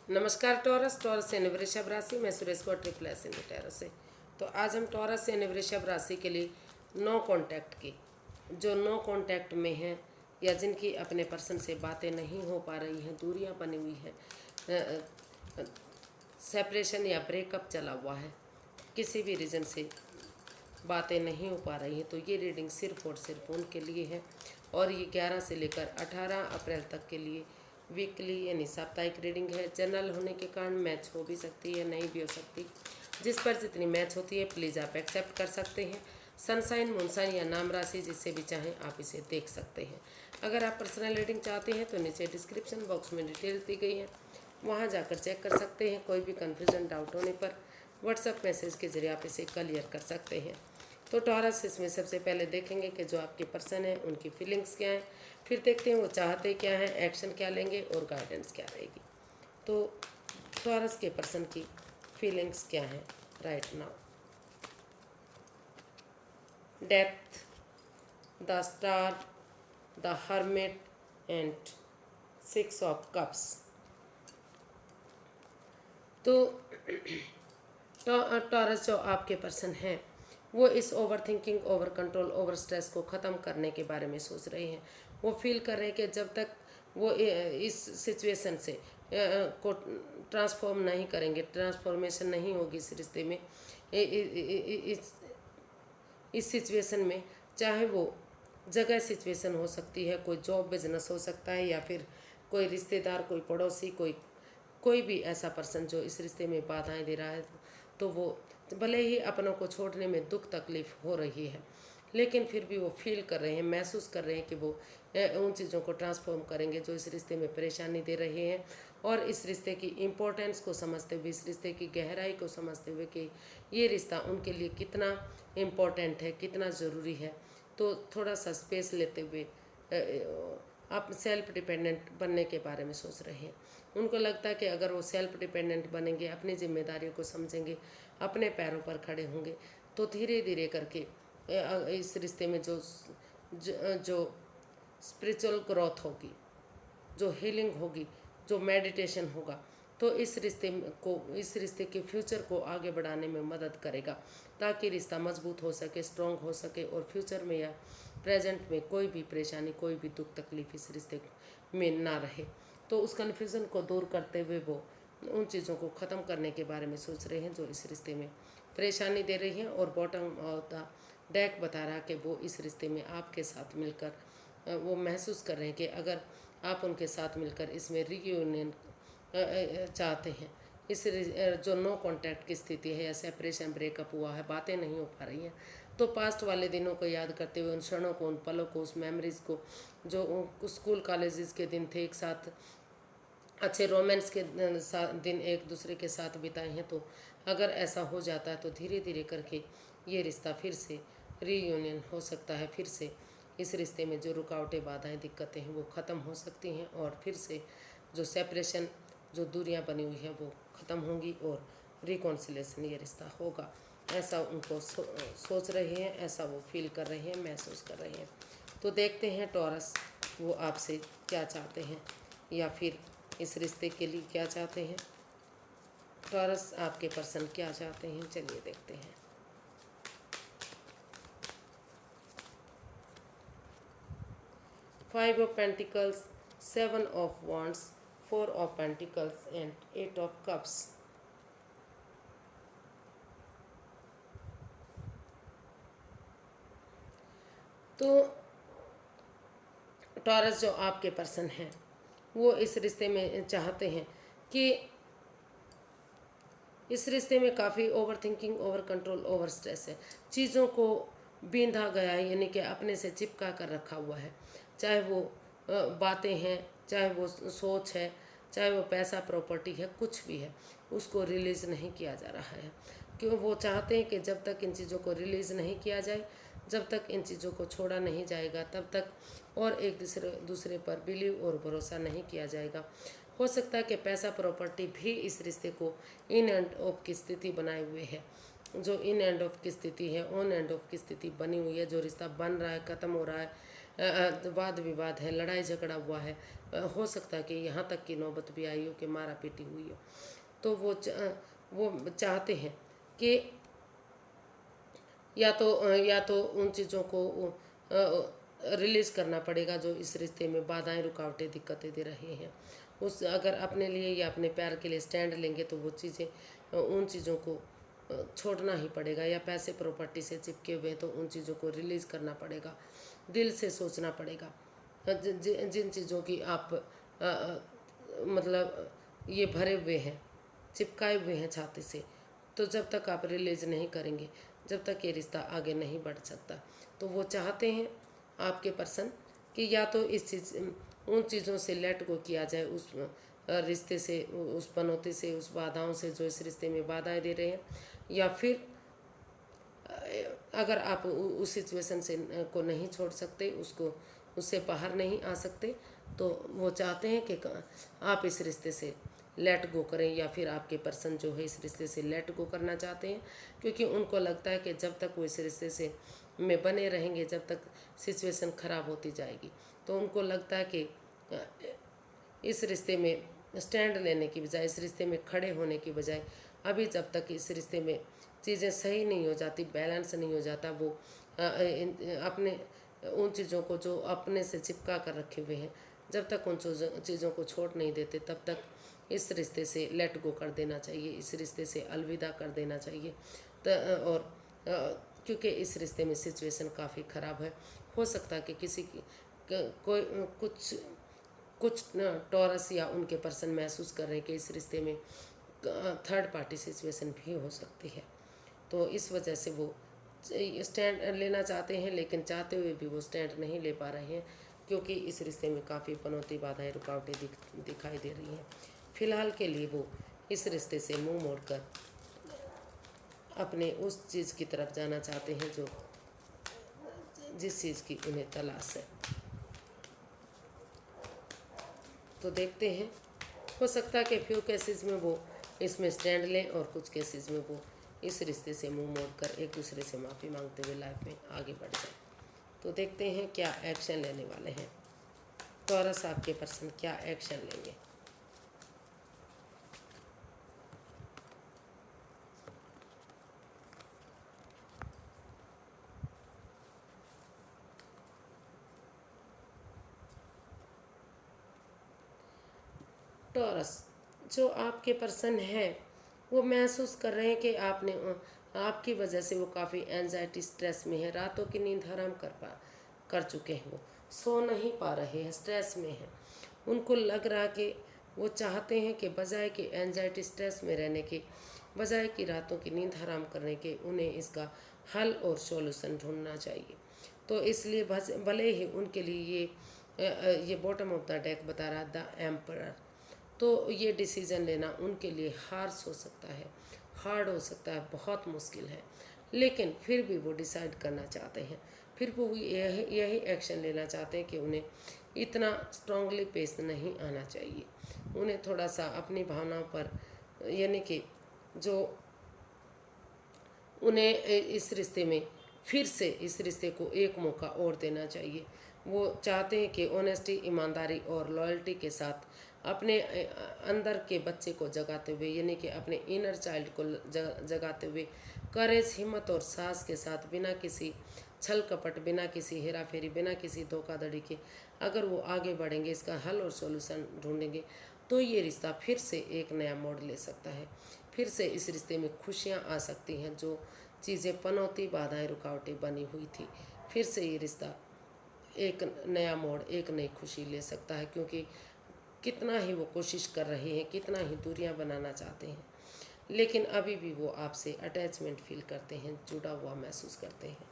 नमस्कार टॉरस यानी वृषभ राशि। मैं सुरेश को ट्रिपल एस इन टैरो से। तो आज हम टॉरस यानी वृषभ राशि के लिए नो कांटेक्ट की, जो नो कांटेक्ट में हैं या जिनकी अपने पर्सन से बातें नहीं हो पा रही हैं, दूरियां बनी हुई हैं, सेपरेशन या ब्रेकअप चला हुआ है, किसी भी रीज़न से बातें नहीं हो पा रही हैं, तो ये रीडिंग सिर्फ और सिर्फ उनके लिए है। और ये 11 से लेकर 18 अप्रैल तक के लिए वीकली यानी साप्ताहिक रीडिंग है। जनरल होने के कारण मैच हो भी सकती है, नहीं भी हो सकती। जिस पर जितनी मैच होती है प्लीज़ आप एक्सेप्ट कर सकते हैं। सनसाइन, मूनसाइन या नाम राशि जिससे भी चाहें आप इसे देख सकते हैं। अगर आप पर्सनल रीडिंग चाहते हैं तो नीचे डिस्क्रिप्शन बॉक्स में डिटेल्स दी गई हैं, वहाँ जाकर चेक कर सकते हैं। कोई भी कन्फ्यूजन, डाउट होने पर व्हाट्सएप मैसेज के जरिए आप इसे क्लियर कर सकते हैं। तो टॉरस इसमें सबसे पहले देखेंगे कि जो आपके पर्सन है उनकी फीलिंग्स क्या हैं, फिर देखते हैं वो चाहते क्या हैं, एक्शन क्या लेंगे और गाइडेंस क्या रहेगी। तो टॉरस के पर्सन की फीलिंग्स क्या हैं right now. Death, the star, the hermit and 6 of cups. तो टॉरस जो आपके पर्सन हैं वो इस over thinking, over control, over stress को ख़त्म करने के बारे में सोच रहे हैं। वो फील कर रहे हैं कि जब तक वो इस सिचुएशन से को ट्रांसफॉर्म नहीं करेंगे, ट्रांसफॉर्मेशन नहीं होगी इस रिश्ते में, इस सिचुएशन में, चाहे वो जगह सिचुएशन हो सकती है, कोई जॉब बिजनेस हो सकता है, या फिर कोई रिश्तेदार, कोई पड़ोसी, कोई भी ऐसा पर्सन जो इस रिश्ते में बाधाएं दे रहा है, तो वो भले ही अपनों को छोड़ने में दुख तकलीफ हो रही है, लेकिन फिर भी वो फील कर रहे हैं, महसूस कर रहे हैं कि वो उन चीज़ों को ट्रांसफॉर्म करेंगे जो इस रिश्ते में परेशानी दे रहे हैं। और इस रिश्ते की इम्पोर्टेंस को समझते हुए, इस रिश्ते की गहराई को समझते हुए कि ये रिश्ता उनके लिए कितना इम्पोर्टेंट है, कितना ज़रूरी है, तो थोड़ा सा स्पेस लेते हुए आप सेल्फ डिपेंडेंट बनने के बारे में सोच रहे हैं। उनको लगता है कि अगर वो सेल्फ डिपेंडेंट बनेंगे, अपनी जिम्मेदारियों को समझेंगे, अपने पैरों पर खड़े होंगे, तो धीरे धीरे करके इस रिश्ते में जो स्पिरिचुअल ग्रोथ होगी, जो हीलिंग होगी, जो मेडिटेशन होगा, तो इस रिश्ते के फ्यूचर को आगे बढ़ाने में मदद करेगा, ताकि रिश्ता मजबूत हो सके, स्ट्रॉन्ग हो सके, और फ्यूचर में या प्रेजेंट में कोई भी परेशानी, कोई भी दुख तकलीफ इस रिश्ते में ना रहे। तो उस कन्फ्यूज़न को दूर करते हुए वो उन चीज़ों को ख़त्म करने के बारे में सोच रहे हैं जो इस रिश्ते में परेशानी दे रही हैं। और बॉटम ऑफ द डेक बता रहा कि वो इस रिश्ते में आपके साथ मिलकर वो महसूस कर रहे हैं कि अगर आप उनके साथ मिलकर इसमें रीयूनियन चाहते हैं, जो नो कांटेक्ट की स्थिति है या सेपरेशन, ब्रेकअप हुआ है, बातें नहीं हो पा रही हैं, तो पास्ट वाले दिनों को याद करते हुए, उन क्षणों को, उन पलों को, उस मेमोरीज़ को जो स्कूल कॉलेजेस के दिन थे, एक साथ अच्छे रोमांस के दिन एक दूसरे के साथ बिताए हैं, तो अगर ऐसा हो जाता है तो धीरे धीरे करके ये रिश्ता फिर से रीयूनियन हो सकता है। फिर से इस रिश्ते में जो रुकावटें, बाधाएं, दिक्कतें हैं वो ख़त्म हो सकती हैं, और फिर से जो सेपरेशन, जो दूरियां बनी हुई हैं वो ख़त्म होंगी, और रिकॉन्सिलेशन ये रिश्ता होगा, ऐसा उनको सोच रहे हैं, ऐसा वो फील कर रहे हैं, महसूस कर रहे हैं। तो देखते हैं टॉरस वो आपसे क्या चाहते हैं, या फिर इस रिश्ते के लिए क्या चाहते हैं। टॉरस आपके पर्सन क्या चाहते हैं, चलिए देखते हैं। Five of pentacles, 7 of wands, 4 of pentacles and 8 of cups. तो टॉरस जो आपके पर्सन हैं वो इस रिश्ते में चाहते हैं कि इस रिश्ते में काफ़ी over thinking, over control, over stress है, चीज़ों को बींधा गया है, यानी कि अपने से चिपका कर रखा हुआ है, चाहे वो बातें हैं, चाहे वो सोच है, चाहे वो पैसा, प्रॉपर्टी है, कुछ भी है, उसको रिलीज़ नहीं किया जा रहा है। क्यों? वो चाहते हैं कि जब तक इन चीज़ों को रिलीज़ नहीं किया जाए, जब तक इन चीज़ों को छोड़ा नहीं जाएगा, तब तक और एक दूसरे पर बिलीव और भरोसा नहीं किया जाएगा। हो सकता है कि पैसा, प्रॉपर्टी भी इस रिश्ते को इन एंड ऑफ की स्थिति बनाए हुए है, जो इन एंड ऑफ की स्थिति है, ऑन एंड ऑफ की स्थिति बनी हुई है, जो रिश्ता बन रहा है, ख़त्म हो रहा है, वाद विवाद है, लड़ाई झगड़ा हुआ है, हो सकता है कि यहाँ तक की नौबत भी आई हो कि मारा पीटी हुई हो, तो वो चाहते हैं कि या तो उन चीज़ों को रिलीज़ करना पड़ेगा जो इस रिश्ते में बाधाएं, रुकावटें, दिक्कतें दे रहे हैं। उस अगर अपने लिए या अपने प्यार के लिए स्टैंड लेंगे तो वो चीज़ें, उन चीज़ों को छोड़ना ही पड़ेगा। या पैसे प्रॉपर्टी से चिपके हुए तो उन चीज़ों को रिलीज़ करना पड़ेगा, दिल से सोचना पड़ेगा। जिन चीज़ों की आप मतलब ये भरे हुए हैं, चिपकाए हुए हैं छाती से, तो जब तक आप रिलीज नहीं करेंगे, जब तक ये रिश्ता आगे नहीं बढ़ सकता। तो वो चाहते हैं आपके पर्सन कि या तो उन चीज़ों से लेट गो किया जाए, उस रिश्ते से, उस पनौती से, उस बाधाओं से जो इस रिश्ते में बाधाएं दे रहे हैं, या फिर अगर आप उस सिचुएशन से को नहीं छोड़ सकते, उससे बाहर नहीं आ सकते, तो वो चाहते हैं कि आप इस रिश्ते से लेट गो करें, या फिर आपके पर्सन जो है इस रिश्ते से लेट गो करना चाहते हैं, क्योंकि उनको लगता है कि जब तक वो इस रिश्ते से में बने रहेंगे, जब तक सिचुएशन ख़राब होती जाएगी, तो उनको लगता है कि इस रिश्ते में स्टैंड लेने की बजाय, इस रिश्ते में खड़े होने की बजाय, अभी जब तक इस रिश्ते में चीज़ें सही नहीं हो जाती, बैलेंस नहीं हो जाता, वो अपने उन चीज़ों को जो अपने से चिपका कर रखे हुए हैं, जब तक उन चीज़ों को छोड़ नहीं देते, तब तक इस रिश्ते से लेट गो कर देना चाहिए, इस रिश्ते से अलविदा कर देना चाहिए। और क्योंकि इस रिश्ते में सिचुएशन काफ़ी ख़राब है। हो सकता है कि किसी की कोई कुछ कुछ टॉरस या उनके पर्सन महसूस कर रहे हैं कि इस रिश्ते में थर्ड पार्टी सिचुएशन भी हो सकती है। तो इस वजह से वो स्टैंड लेना चाहते हैं, लेकिन चाहते हुए भी वो स्टैंड नहीं ले पा रहे हैं, क्योंकि इस रिश्ते में काफ़ी पनौती, बाधाएं, रुकावटें दिखाई दे रही हैं। फिलहाल के लिए वो इस रिश्ते से मुंह मोड़कर अपने उस चीज़ की तरफ जाना चाहते हैं जो जिस चीज़ की उन्हें तलाश है। तो देखते हैं, हो सकता है कि फ्यू केसेस में वो इसमें स्टैंड लें, और कुछ केसेस में वो इस रिश्ते से मुंह मोड़कर एक दूसरे से माफ़ी मांगते हुए लाइफ में आगे बढ़ जाए। तो देखते हैं क्या एक्शन लेने वाले हैं टॉरस, आपके पर्सन क्या एक्शन लेंगे। टॉरस, जो आपके पर्सन है वो महसूस कर रहे हैं कि आपकी वजह से वो काफ़ी एंजाइटी, स्ट्रेस में है, रातों की नींद हराम कर चुके हैं, वो सो नहीं पा रहे हैं, स्ट्रेस में हैं। उनको लग रहा कि वो चाहते हैं कि बजाय कि एंजाइटी, स्ट्रेस में रहने के, बजाय कि रातों की नींद हराम करने के, उन्हें इसका हल और सॉल्यूशन ढूंढना चाहिए। तो इसलिए भले ही उनके लिए ये बॉटम ऑफ द डेक बता रहा द एम्परर, तो ये डिसीज़न लेना उनके लिए हार्श हो सकता है, हार्ड हो सकता है, बहुत मुश्किल है, लेकिन फिर भी वो डिसाइड करना चाहते हैं, फिर वो यही एक्शन लेना चाहते हैं कि उन्हें इतना स्ट्रांगली पेश नहीं आना चाहिए। उन्हें थोड़ा सा अपनी भावनाओं पर, यानी कि जो उन्हें इस रिश्ते में फिर से इस रिश्ते को एक मौका और देना चाहिए। वो चाहते हैं कि ऑनेस्टी, ईमानदारी और लॉयल्टी के साथ अपने अंदर के बच्चे को जगाते हुए, यानी कि अपने इनर चाइल्ड को जगाते हुए, करेज, हिम्मत और साहस के साथ, बिना किसी छल कपट, बिना किसी हेरा फेरी, बिना किसी धोखाधड़ी के अगर वो आगे बढ़ेंगे, इसका हल और सॉल्यूशन ढूंढेंगे, तो ये रिश्ता फिर से एक नया मोड़ ले सकता है। फिर से इस रिश्ते में खुशियाँ आ सकती हैं, जो चीज़ें पनौती, बाधाएं, रुकावटें बनी हुई थी, फिर से ये रिश्ता एक नया मोड़, एक नई खुशी ले सकता है। क्योंकि कितना ही वो कोशिश कर रहे हैं, कितना ही दूरियां बनाना चाहते हैं, लेकिन अभी भी वो आपसे अटैचमेंट फील करते हैं, जुड़ा हुआ महसूस करते हैं।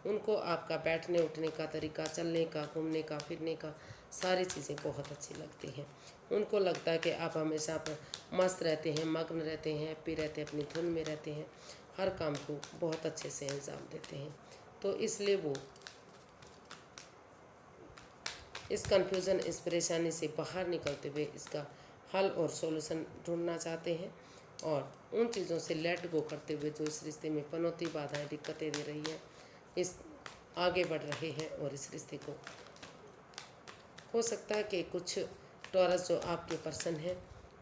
उनको आपका बैठने उठने का तरीका, चलने का, घूमने का, फिरने का, सारी चीज़ें बहुत अच्छी लगती हैं। उनको लगता है कि आप हमेशा पर मस्त रहते हैं, मग्न रहते हैं, हैप्पी रहते हैं, अपनी धुन में रहते हैं, हर काम को बहुत अच्छे से अंजाम देते हैं। तो इसलिए वो इस कन्फ्यूज़न, इस परेशानी से बाहर निकलते हुए इसका हल और सॉल्यूशन ढूंढना चाहते हैं, और उन चीज़ों से लेट गो करते हुए जो इस रिश्ते में पनौती, बाधाएं, दिक्कतें दे रही हैं, इस आगे बढ़ रहे हैं और इस रिश्ते को हो सकता है कि कुछ टॉरस जो आपके पर्सन हैं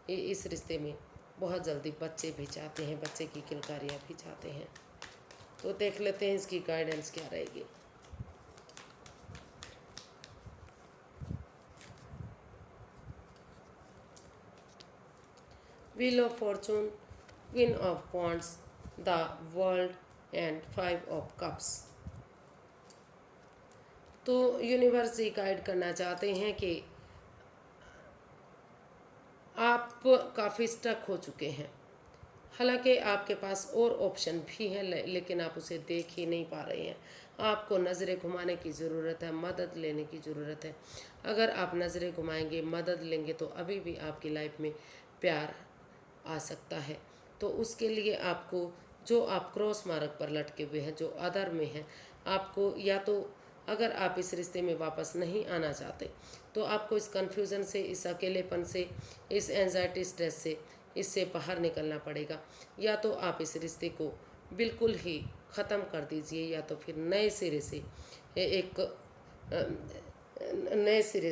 ये इस रिश्ते में बहुत जल्दी बच्चे भी चाहते हैं, बच्चे की किलकारियाँ भी चाहते हैं। तो देख लेते हैं इसकी गाइडेंस क्या रहेगी। Wheel of Fortune, queen of wands, the world and 5 of cups. तो यूनिवर्स ये गाइड करना चाहते हैं कि आप काफ़ी स्टक हो चुके हैं। हालांकि आपके पास और ऑप्शन भी है, लेकिन आप उसे देख ही नहीं पा रहे हैं। आपको नज़रें घुमाने की ज़रूरत है, मदद लेने की ज़रूरत है। अगर आप नज़रें घुमाएंगे, मदद लेंगे, तो अभी भी आपकी लाइफ में प्यार आ सकता है। तो उसके लिए आपको, जो आप क्रॉस मार्ग पर लटके हुए हैं, जो अधर में हैं, आपको या तो, अगर आप इस रिश्ते में वापस नहीं आना चाहते तो आपको इस कन्फ्यूज़न से, इस अकेलेपन से, इस एंजाइटी स्ट्रेस से, इससे बाहर निकलना पड़ेगा। या तो आप इस रिश्ते को बिल्कुल ही ख़त्म कर दीजिए, या तो फिर नए सिरे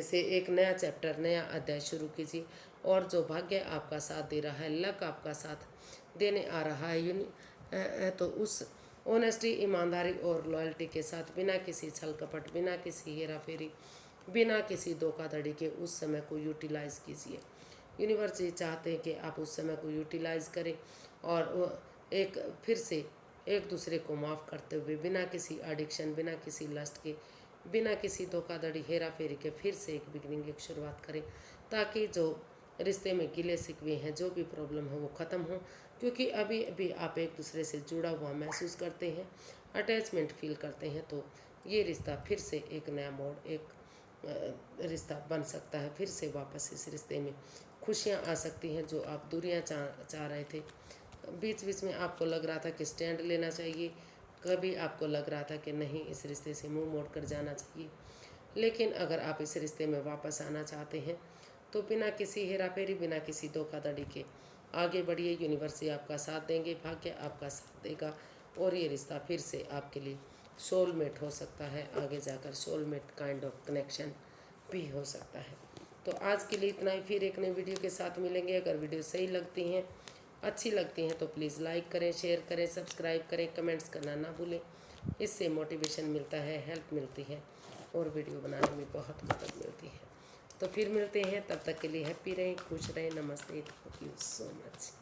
से एक नया चैप्टर, नया अध्याय शुरू कीजिए। और जो भाग्य आपका साथ दे रहा है, लक आपका साथ देने आ रहा है, तो उस ऑनेस्टी, ईमानदारी और लॉयल्टी के साथ, बिना किसी छल कपट, बिना किसी हेरा फेरी, बिना किसी धोखाधड़ी के उस समय को यूटिलाइज़ कीजिए। यूनिवर्स ये चाहते हैं कि आप उस समय को यूटिलाइज़ करें और एक फिर से एक दूसरे को माफ़ करते हुए, बिना किसी एडिक्शन, बिना किसी लस्ट के, बिना किसी धोखाधड़ी, हेरा फेरी के, फिर से एक बिगनिंग, एक शुरुआत करें, ताकि जो रिश्ते में गिले शिकवे हैं, जो भी प्रॉब्लम है, वो ख़त्म हो। क्योंकि अभी अभी आप एक दूसरे से जुड़ा हुआ महसूस करते हैं, अटैचमेंट फील करते हैं। तो ये रिश्ता फिर से एक नया मोड़, एक रिश्ता बन सकता है। फिर से वापस इस रिश्ते में खुशियाँ आ सकती हैं, जो आप दूरियाँ चाह रहे थे। बीच बीच में आपको लग रहा था कि स्टैंड लेना चाहिए, कभी आपको लग रहा था कि नहीं, इस रिश्ते से मुंह मोड़ कर जाना चाहिए। लेकिन अगर आप इस रिश्ते में वापस आना चाहते हैं तो बिना किसी हेरा फेरी, बिना किसी धोखाधड़ी के आगे बढ़िए। यूनिवर्स से आपका साथ देंगे, भाग्य आपका साथ देगा, और ये रिश्ता फिर से आपके लिए सोलमेट हो सकता है। आगे जाकर सोलमेट काइंड ऑफ कनेक्शन भी हो सकता है। तो आज के लिए इतना ही। फिर एक नई वीडियो के साथ मिलेंगे। अगर वीडियो सही लगती हैं, अच्छी लगती हैं, तो प्लीज़ लाइक करें, शेयर करें, सब्सक्राइब करें, कमेंट्स करना ना भूलें। इससे मोटिवेशन मिलता है, हेल्प मिलती है, और वीडियो बनाने में बहुत मदद मिलती है। तो फिर मिलते हैं, तब तक के लिए हैप्पी रहें, खुश रहें। नमस्ते, थैंक यू सो मच।